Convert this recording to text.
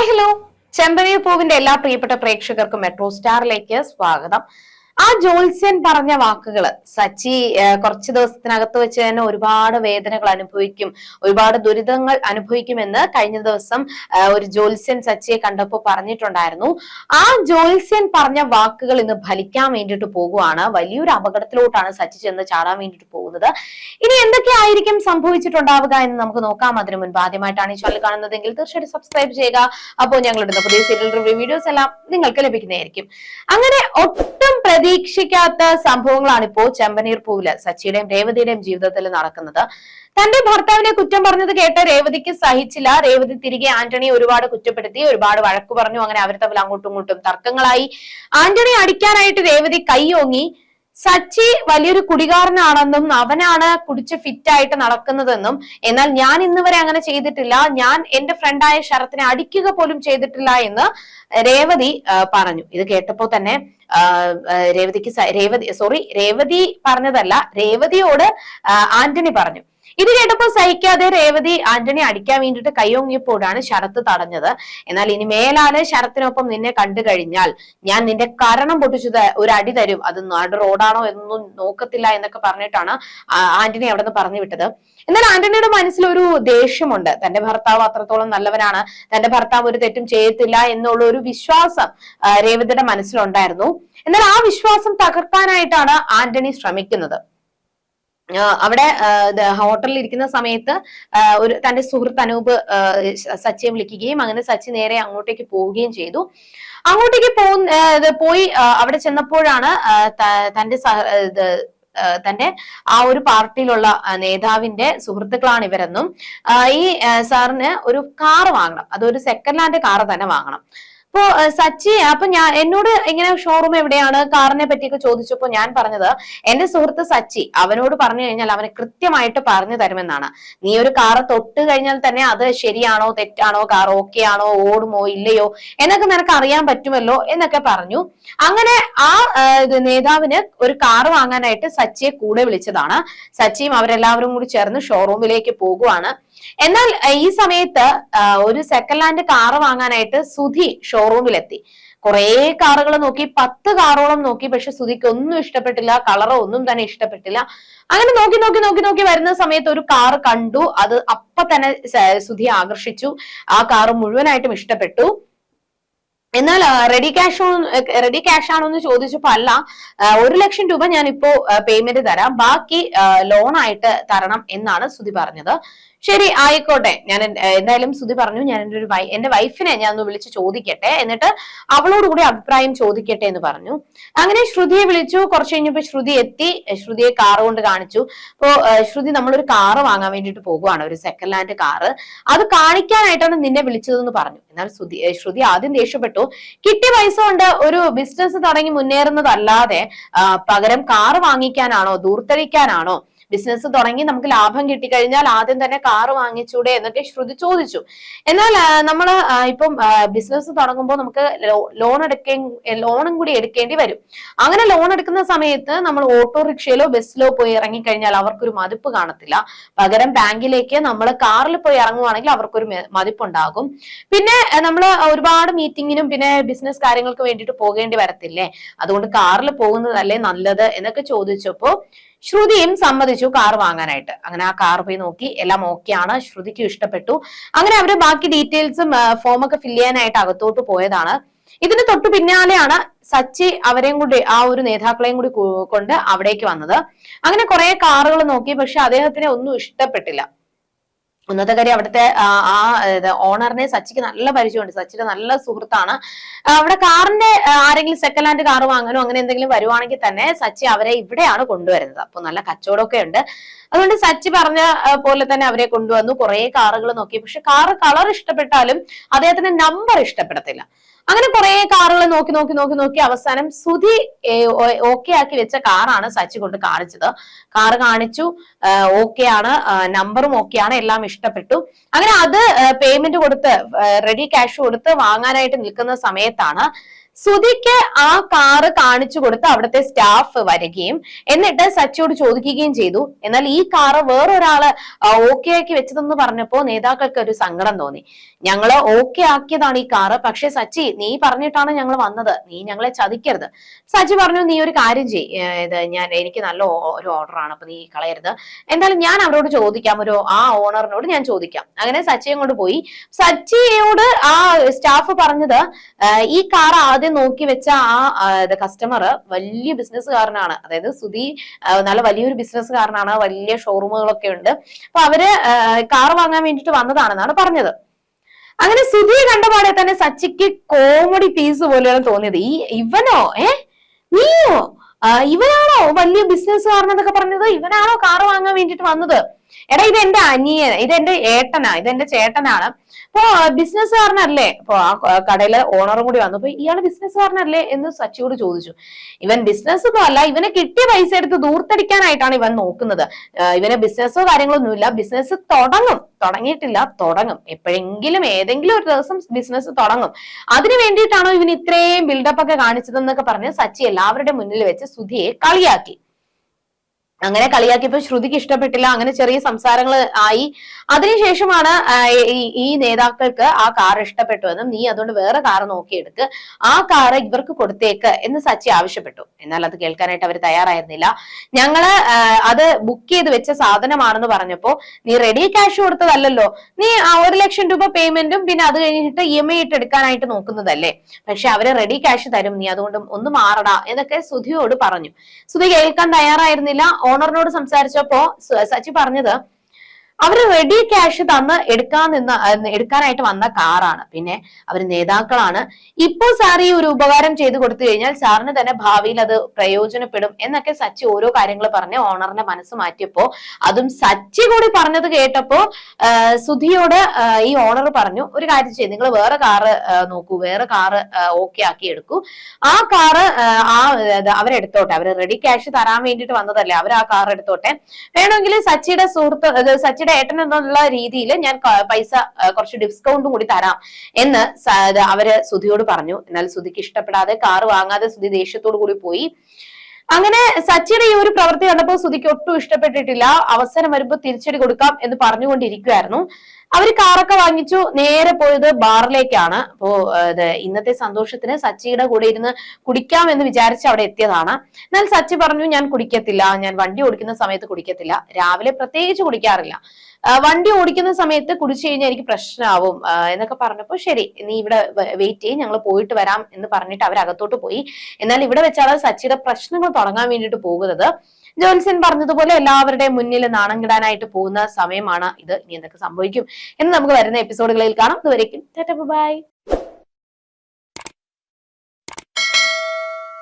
Hi hello, ചെമ്പനീർ പൂവിന്റെ എല്ലാ പ്രിയപ്പെട്ട പ്രേക്ഷകർക്കും മെട്രോ സ്റ്റാറിലേക്ക് സ്വാഗതം. ആ ജോത്സ്യൻ പറഞ്ഞ വാക്കുകള് സച്ചി കുറച്ച് ദിവസത്തിനകത്ത് വെച്ച് തന്നെ ഒരുപാട് വേദനകൾ അനുഭവിക്കും, ഒരുപാട് ദുരിതങ്ങൾ അനുഭവിക്കുമെന്ന് കഴിഞ്ഞ ദിവസം ഒരു ജോത്സ്യൻ സച്ചിയെ കണ്ടപ്പോൾ പറഞ്ഞിട്ടുണ്ടായിരുന്നു. ആ ജോത്സ്യൻ പറഞ്ഞ വാക്കുകൾ ഇന്ന് ഫലിക്കാൻ വേണ്ടിയിട്ട് പോകുവാണ്. വലിയൊരു അപകടത്തിലോട്ടാണ് സച്ചി ചെന്ന് ചാടാൻ വേണ്ടിയിട്ട് പോകുന്നത്. ഇനി എന്തൊക്കെയായിരിക്കും സംഭവിച്ചിട്ടുണ്ടാവുക എന്ന് നമുക്ക് നോക്കാം. അതിനു മുൻപ് ആദ്യമായിട്ടാണ് ഈ ചാനൽ കാണുന്നതെങ്കിൽ തീർച്ചയായിട്ടും സബ്സ്ക്രൈബ് ചെയ്യുക. അപ്പോൾ ഞങ്ങളുടെ പുതിയ സീരിയൽ റിവ്യൂ വീഡിയോസ് എല്ലാം നിങ്ങൾക്ക് ലഭിക്കുന്നതായിരിക്കും. അങ്ങനെ ഒട്ടും പ്രതീക്ഷിക്കാത്ത സംഭവങ്ങളാണ് ഇപ്പോ ചെമ്പനീർ പൂവില് സച്ചിയുടെയും രേവതിയുടെയും ജീവിതത്തിൽ നടക്കുന്നത്. തന്റെ ഭർത്താവിനെ കുറ്റം പറഞ്ഞത് കേട്ട് രേവതിക്ക് സഹിച്ചില്ല. രേവതി തിരികെ ആന്റണിയെ ഒരുപാട് കുറ്റപ്പെടുത്തി, ഒരുപാട് വഴക്കു പറഞ്ഞു. അങ്ങനെ അവർ തമ്മിൽ അങ്ങോട്ടും ഇങ്ങോട്ടും തർക്കങ്ങളായി. ആന്റണി അടിക്കാനായിട്ട് രേവതി കൈയോങ്ങി. സച്ചി വലിയൊരു കുടികാരനാണെന്നും അവനാണ് കുടിച്ച് ഫിറ്റായിട്ട് നടക്കുന്നതെന്നും, എന്നാൽ ഞാൻ ഇന്ന് വരെ അങ്ങനെ ചെയ്തിട്ടില്ല, ഞാൻ എന്റെ ഫ്രണ്ടായ ശരത്തിനെ അടിക്കുക പോലും ചെയ്തിട്ടില്ല എന്ന് രേവതി പറഞ്ഞു. ഇത് കേട്ടപ്പോ തന്നെ രേവതി പറഞ്ഞതല്ല, രേവതിയോട് ആന്റണി പറഞ്ഞു. ഇത് കേട്ടപ്പോൾ സഹിക്കാതെ രേവതി ആന്റണി അടിക്കാൻ വേണ്ടിയിട്ട് കൈയൊങ്ങിയപ്പോഴാണ് ശരത്ത് തടഞ്ഞത്. എന്നാൽ ഇനി മേലാല് ശരത്തിനൊപ്പം നിന്നെ കണ്ടു കഴിഞ്ഞാൽ ഞാൻ നിന്റെ കരണം പൊട്ടിച്ചു ഒരു അടി തരും, അത് നടു റോഡാണോ എന്നൊന്നും നോക്കത്തില്ല എന്നൊക്കെ പറഞ്ഞിട്ടാണ് ആന്റണി അവിടെ നിന്ന് പറഞ്ഞു വിട്ടത്. എന്നാൽ ആന്റണിയുടെ മനസ്സിൽ ഒരു ദേഷ്യമുണ്ട്. തന്റെ ഭർത്താവ് അത്രത്തോളം നല്ലവനാണ്, തന്റെ ഭർത്താവ് ഒരു തെറ്റും ചെയ്യത്തില്ല എന്നുള്ള ഒരു വിശ്വാസം രേവതിയുടെ മനസ്സിലുണ്ടായിരുന്നു. എന്നാൽ ആ വിശ്വാസം തകർക്കാനായിട്ടാണ് ആന്റണി ശ്രമിക്കുന്നത്. അവിടെ ഹോട്ടലിൽ ഇരിക്കുന്ന സമയത്ത് തന്റെ സുഹൃത്ത് അനൂപ് സച്ചിയെ വിളിക്കുകയും അങ്ങനെ സച്ചി നേരെ അങ്ങോട്ടേക്ക് പോവുകയും ചെയ്തു. അങ്ങോട്ടേക്ക് പോയി അവിടെ ചെന്നപ്പോഴാണ് തന്റെ ആ ഒരു പാർട്ടിയിലുള്ള നേതാവിന്റെ സുഹൃത്തുക്കളാണ് ഇവരെന്നും ഈ സാറിന് ഒരു കാറ് വാങ്ങണം, അതൊരു സെക്കൻഡ് ഹാൻഡ് കാറ് തന്നെ വാങ്ങണം. അപ്പോ സച്ചി എന്നോട് ഇങ്ങനെ ഷോറൂം എവിടെയാണ്, കാറിനെ പറ്റിയൊക്കെ ചോദിച്ചപ്പോ ഞാൻ പറഞ്ഞത് എന്റെ സുഹൃത്ത് സച്ചി, അവനോട് പറഞ്ഞു കഴിഞ്ഞാൽ അവന് കൃത്യമായിട്ട് പറഞ്ഞു തരുമെന്നാണ്. നീ ഒരു കാറ് തൊട്ട് കഴിഞ്ഞാൽ തന്നെ അത് ശരിയാണോ തെറ്റാണോ, കാർ ഓക്കെ ആണോ, ഓടുമോ ഇല്ലയോ എന്നൊക്കെ നിനക്ക് അറിയാൻ പറ്റുമല്ലോ എന്നൊക്കെ പറഞ്ഞു. അങ്ങനെ ആ നേതാവിന് ഒരു കാറ് വാങ്ങാനായിട്ട് സച്ചിയെ കൂടെ വിളിച്ചതാണ്. സച്ചിയും അവരെല്ലാവരും കൂടി ചേർന്ന് ഷോറൂമിലേക്ക് പോകുവാണ്. എന്നാൽ ഈ സമയത്ത് ഒരു സെക്കൻഡ് ഹാൻഡ് കാറ് വാങ്ങാനായിട്ട് സുധി ഷോറൂമിലെത്തി. കുറെ കാറുകൾ നോക്കി, 10 കാറോളം നോക്കി. പക്ഷെ സുധിക്ക് ഒന്നും ഇഷ്ടപ്പെട്ടില്ല, കളറോ ഒന്നും തന്നെ ഇഷ്ടപ്പെട്ടില്ല. അങ്ങനെ നോക്കി നോക്കി നോക്കി നോക്കി വരുന്ന സമയത്ത് ഒരു കാറ് കണ്ടു. അത് അപ്പൊ തന്നെ സുധി ആകർഷിച്ചു. ആ കാറ് മുഴുവനായിട്ടും ഇഷ്ടപ്പെട്ടു. എന്നാൽ റെഡി ക്യാഷ് ആണോ എന്ന് ചോദിച്ചപ്പോ അല്ല, 1 ലക്ഷം രൂപ ഞാൻ ഇപ്പോ പേയ്മെന്റ് തരാം, ബാക്കി ലോൺ ആയിട്ട് തരണം എന്നാണ് സുധി പറഞ്ഞത്. ശരി ആയിക്കോട്ടെ, ഞാൻ എന്തായാലും സുധി പറഞ്ഞു ഞാൻ എന്റെ വൈഫിനെ ഞാൻ ഒന്ന് വിളിച്ച് ചോദിക്കട്ടെ, എന്നിട്ട് അവളോട് കൂടി അഭിപ്രായം ചോദിക്കട്ടെ എന്ന് പറഞ്ഞു. അങ്ങനെ ശ്രുതിയെ വിളിച്ചു. കുറച്ച് കഴിഞ്ഞപ്പോ ശ്രുതി എത്തി. ശ്രുതിയെ കാറ് കൊണ്ട് കാണിച്ചു. അപ്പോ ശ്രുതി, നമ്മളൊരു കാറ് വാങ്ങാൻ വേണ്ടിയിട്ട് പോകുവാണ്, ഒരു സെക്കൻഡ് ഹാൻഡ് കാറ്, അത് കാണിക്കാനായിട്ടാണ് നിന്നെ വിളിച്ചതെന്ന് പറഞ്ഞു. എന്നാൽ ശ്രുതി ആദ്യം ദേഷ്യപ്പെട്ടു. കിട്ടിയ പൈസ കൊണ്ട് ഒരു ബിസിനസ് തുടങ്ങി മുന്നേറുന്നതല്ലാതെ പകരം കാറ് വാങ്ങിക്കാനാണോ, ദൂർത്തടിക്കാനാണോ? ബിസിനസ് തുടങ്ങി നമുക്ക് ലാഭം കിട്ടിക്കഴിഞ്ഞാൽ ആദ്യം തന്നെ കാറ് വാങ്ങിച്ചൂടെ എന്നൊക്കെ ശ്രുതി ചോദിച്ചു. എന്നാൽ നമ്മള് ഇപ്പം ബിസിനസ് തുടങ്ങുമ്പോൾ നമുക്ക് ലോണും കൂടി എടുക്കേണ്ടി വരും. അങ്ങനെ ലോൺ എടുക്കുന്ന സമയത്ത് നമ്മൾ ഓട്ടോറിക്ഷയിലോ ബസ്സിലോ പോയി ഇറങ്ങിക്കഴിഞ്ഞാൽ അവർക്കൊരു മതിപ്പ് കാണത്തില്ല. പകരം ബാങ്കിലേക്ക് നമ്മൾ കാറിൽ പോയി ഇറങ്ങുവാണെങ്കിൽ അവർക്കൊരു മതിപ്പുണ്ടാകും. പിന്നെ നമ്മൾ ഒരുപാട് മീറ്റിങ്ങിനും പിന്നെ ബിസിനസ് കാര്യങ്ങൾക്ക് വേണ്ടിയിട്ട് പോകേണ്ടി വരത്തില്ലേ, അതുകൊണ്ട് കാറിൽ പോകുന്നതല്ലേ നല്ലത് എന്നൊക്കെ ചോദിച്ചപ്പോ ശ്രുതിയും സമ്മതിച്ചു കാർ വാങ്ങാനായിട്ട്. അങ്ങനെ ആ കാർ പോയി നോക്കി, എല്ലാം ഓക്കെയാണ്, ശ്രുതിക്കും ഇഷ്ടപ്പെട്ടു. അങ്ങനെ അവര് ബാക്കി ഡീറ്റെയിൽസും ഫോമൊക്കെ ഫില്ല് ചെയ്യാനായിട്ട് അകത്തോട്ട് പോയതാണ്. ഇതിന് തൊട്ടു പിന്നാലെയാണ് സച്ചി അവരെയും കൂടി, ആ ഒരു നേതാക്കളെയും കൂടി കൊണ്ട് അവിടേക്ക് വന്നത്. അങ്ങനെ കുറെ കാറുകൾ നോക്കി, പക്ഷെ അദ്ദേഹത്തിന് ഒന്നും ഇഷ്ടപ്പെട്ടില്ല. ഒന്നത്തെ കാര്യം, അവിടുത്തെ ഓണറിനെ സച്ചിക്ക് നല്ല പരിചയമുണ്ട്, സച്ചിയുടെ നല്ല സുഹൃത്താണ്. അവിടെ കാറിന്റെ ആരെങ്കിലും സെക്കൻഡ് ഹാൻഡ് കാർ വാങ്ങാനോ അങ്ങനെ എന്തെങ്കിലും വരുവാണെങ്കിൽ തന്നെ സച്ചി അവരെ ഇവിടെയാണ് കൊണ്ടുവരുന്നത്. അപ്പൊ നല്ല കച്ചവടമൊക്കെ ഉണ്ട്. അതുകൊണ്ട് സച്ചി പറഞ്ഞ പോലെ തന്നെ അവരെ കൊണ്ടുവന്നു. കുറെ കാറുകൾ നോക്കി, പക്ഷെ കാറ് കളർ ഇഷ്ടപ്പെട്ടാലും അദ്ദേഹത്തിന് നമ്പർ ഇഷ്ടപ്പെടത്തില്ല. അങ്ങനെ കുറെ കാറുകൾ നോക്കി നോക്കി നോക്കി നോക്കി അവസാനം സുധി ഓക്കെ ആക്കി വെച്ച കാറാണ് സച്ചി കൊണ്ട് കാണിച്ചത്. കാറ് കാണിച്ചു, ഓക്കെ ആണ്, നമ്പറും ഓക്കെ ആണ്, എല്ലാം ഇഷ്ടപ്പെട്ടു. അങ്ങനെ അത് പേയ്മെന്റ് കൊടുത്ത് റെഡി ക്യാഷ് കൊടുത്ത് വാങ്ങാനായിട്ട് നിൽക്കുന്ന സമയത്താണ് സുധിക്ക് ആ കാറ് കാണിച്ചു കൊടുത്ത് അവിടുത്തെ സ്റ്റാഫ് വരികയും എന്നിട്ട് സച്ചിയോട് ചോദിക്കുകയും ചെയ്തു. എന്നാൽ ഈ കാറ് വേറൊരാള് ഓക്കെ ആക്കി വെച്ചതെന്ന് പറഞ്ഞപ്പോ നേതാക്കൾക്ക് ഒരു സങ്കടം തോന്നി. ഞങ്ങള് ഓക്കെ ആക്കിയതാണ് ഈ കാറ്, പക്ഷെ സച്ചി നീ പറഞ്ഞിട്ടാണ് ഞങ്ങൾ വന്നത്, നീ ഞങ്ങളെ ചതിക്കരുത്. സച്ചി പറഞ്ഞു, നീ ഒരു കാര്യം എനിക്ക് നല്ല ഒരു ഓർഡറാണ്, അപ്പൊ നീ കളയരുത്. എന്തായാലും ഞാൻ അവരോട് ചോദിക്കാം, ആ ഓണറിനോട് ഞാൻ ചോദിക്കാം. അങ്ങനെ സച്ചിയും കൊണ്ട് പോയി. സച്ചിയോട് ആ സ്റ്റാഫ് പറഞ്ഞത്, ഈ കാർ ആദ്യം നോക്കി വെച്ച ആ കസ്റ്റമർ വലിയ ബിസിനസ്സുകാരനാണ്, അതായത് സുധി നല്ല വലിയൊരു ബിസിനസ്സുകാരനാണ്, വലിയ ഷോറൂമുകളൊക്കെ ഉണ്ട്, അപ്പൊ അവര് കാർ വാങ്ങാൻ വേണ്ടിട്ട് വന്നതാണെന്നാണ് പറഞ്ഞത്. അങ്ങനെ സുധിയെ കണ്ടപാടെ തന്നെ സച്ചിക്ക് കോമഡി പീസ് പോലെയാണ് തോന്നിയത്. ഇവനോ നീയോ ഇവനാണോ വലിയ ബിസിനസ്സുകാരനെന്നൊക്കെ പറഞ്ഞത്, ഇവനാണോ കാറ് വാങ്ങാൻ വേണ്ടിട്ട് വന്നത്? എടാ ഇത് എന്റെ അനിയൻ, ഇതെന്റെ ഏട്ടനാ, ഇതെന്റെ ചേട്ടനാണ്, അപ്പൊ ബിസിനസ്സുകാരനല്ലേ? അപ്പൊ ആ കടയിലെ ഓണറും കൂടി വന്നപ്പോ ഇയാള് ബിസിനസ്സുകാരനല്ലേ എന്ന് സച്ചിയോട് ചോദിച്ചു. ഇവൻ ബിസിനസ് ഒന്നും അല്ല, ഇവനെ കിട്ടിയ പൈസ എടുത്ത് ദൂർത്തടിക്കാനായിട്ടാണ് ഇവൻ നോക്കുന്നത്. ഇവന് ബിസിനസ്സോ കാര്യങ്ങളൊന്നുമില്ല, ബിസിനസ് തുടങ്ങിയിട്ടില്ല, തുടങ്ങും, എപ്പോഴെങ്കിലും ഏതെങ്കിലും ഒരു ദിവസം ബിസിനസ് തുടങ്ങും, അതിനു വേണ്ടിയിട്ടാണോ ഇവൻ ഇത്രയും ബിൽഡപ്പ് ഒക്കെ കാണിച്ചതെന്നൊക്കെ പറഞ്ഞ് സച്ചി എല്ലാവരുടെ മുന്നിൽ വെച്ച് സുധിയെ കളിയാക്കി. അങ്ങനെ കളിയാക്കിയപ്പോ ശ്രുതിക്ക് ഇഷ്ടപ്പെട്ടില്ല, അങ്ങനെ ചെറിയ സംസാരങ്ങൾ ആയി. അതിനുശേഷമാണ് ഈ നേതാക്കൾക്ക് ആ കാർ ഇഷ്ടപ്പെട്ടുവെന്നും നീ അതുകൊണ്ട് വേറെ കാർ നോക്കിയെടുക്ക്, ആ കാർ ഇവർക്ക് കൊടുത്തേക്ക് എന്ന് സച്ചി ആവശ്യപ്പെട്ടു. എന്നാൽ അത് കേൾക്കാനായിട്ട് അവർ തയ്യാറായിരുന്നില്ല. ഞങ്ങള് അത് ബുക്ക് ചെയ്ത് വെച്ച സാധനമാണെന്ന് പറഞ്ഞപ്പോ, നീ റെഡി ക്യാഷ് കൊടുത്തതല്ലോ, നീ 1,00,000 രൂപ പേയ്മെന്റും പിന്നെ അത് കഴിഞ്ഞിട്ട് EMI ഇട്ട് എടുക്കാനായിട്ട് നോക്കുന്നതല്ലേ, പക്ഷെ അവര് റെഡി ക്യാഷ് തരും, നീ അതുകൊണ്ട് ഒന്ന് മാറടാ എന്നൊക്കെ സുധിയോട് പറഞ്ഞു. സുധി കേൾക്കാൻ തയ്യാറായിരുന്നില്ല. ഓണറിനോട് സംസാരിച്ചപ്പോ സച്ചി പറഞ്ഞത്, അവര് റെഡി ക്യാഷ് തന്ന് എടുക്കാനായിട്ട് വന്ന കാറാണ്, പിന്നെ അവര് നേതാക്കളാണ്, ഇപ്പോ സാർ ഈ ഒരു ഉപകാരം ചെയ്തു കൊടുത്തു കഴിഞ്ഞാൽ സാറിന് തന്നെ ഭാവിയിൽ അത് പ്രയോജനപ്പെടും എന്നൊക്കെ സച്ചി ഓരോ കാര്യങ്ങൾ പറഞ്ഞ് ഓണറിന്റെ മനസ്സ് മാറ്റിയപ്പോ, അതും സച്ചി കൂടി പറഞ്ഞത് കേട്ടപ്പോ സുധിയോട് ഈ ഓണർ പറഞ്ഞു, ഒരു കാര്യം ചെയ്യും, നിങ്ങൾ വേറെ കാറ് നോക്കൂ, വേറെ കാറ് ഓക്കെ ആക്കി എടുക്കൂ, ആ കാറ് അവരെടുത്തോട്ടെ, അവര് റെഡി ക്യാഷ് തരാൻ വേണ്ടിയിട്ട് വന്നതല്ലേ, അവർ ആ കാർ എടുത്തോട്ടെ, വേണമെങ്കിൽ സച്ചിയുടെ സച്ചിയുടെ ഏട്ടൻ എന്നുള്ള രീതിയിൽ ഞാൻ പൈസ കുറച്ച് ഡിസ്കൗണ്ടും കൂടി തരാം എന്ന് അവര് സുധിയോട് പറഞ്ഞു. എന്നാൽ സുധിക്ക് ഇഷ്ടപ്പെടാതെ കാറ് വാങ്ങാതെ സുധി ദേഷ്യത്തോടു കൂടി പോയി. അങ്ങനെ സച്ചിയുടെ ഈ ഒരു പ്രവൃത്തി കണ്ടപ്പോൾ സുധിക്ക് ഒട്ടും ഇഷ്ടപ്പെട്ടിട്ടില്ല. അവസരം വരുമ്പോൾ തിരിച്ചടി കൊടുക്കാം എന്ന് പറഞ്ഞുകൊണ്ടിരിക്കുവായിരുന്നു. അവര് കാറൊക്കെ വാങ്ങിച്ചു, നേരെ പോയത് ബാറിലേക്കാണ്. അപ്പോ ഇന്നത്തെ സന്തോഷത്തിന് സച്ചിയുടെ കൂടെ ഇരുന്ന് കുടിക്കാം എന്ന് വിചാരിച്ച് അവിടെ എത്തിയതാണ്. എന്നാൽ സച്ചി പറഞ്ഞു, ഞാൻ കുടിക്കത്തില്ല, ഞാൻ വണ്ടി ഓടിക്കുന്ന സമയത്ത് കുടിക്കത്തില്ല, രാവിലെ പ്രത്യേകിച്ച് കുടിക്കാറില്ല, വണ്ടി ഓടിക്കുന്ന സമയത്ത് കുടിച്ചു കഴിഞ്ഞാൽ എനിക്ക് പ്രശ്നമാവും എന്നൊക്കെ പറഞ്ഞപ്പോ, ശരി നീ ഇവിടെ വെയിറ്റ് ചെയ്യും, ഞങ്ങൾ പോയിട്ട് വരാം എന്ന് പറഞ്ഞിട്ട് അവരകത്തോട്ട് പോയി. എന്നാൽ ഇവിടെ വെച്ചാണ് സച്ചിയുടെ പ്രശ്നങ്ങൾ തുടങ്ങാൻ വേണ്ടിയിട്ട് പോകുന്നത്. ജോത്സ്യൻ പറഞ്ഞതുപോലെ എല്ലാവരുടെയും മുന്നിൽ നാണം കിടാനായിട്ട് പോകുന്ന സമയമാണ് ഇത്. ഇനി എന്തൊക്കെ സംഭവിക്കും എന്ന് നമുക്ക് വരുന്ന എപ്പിസോഡുകളിൽ കാണാം. അതുവരേക്കും ബൈ.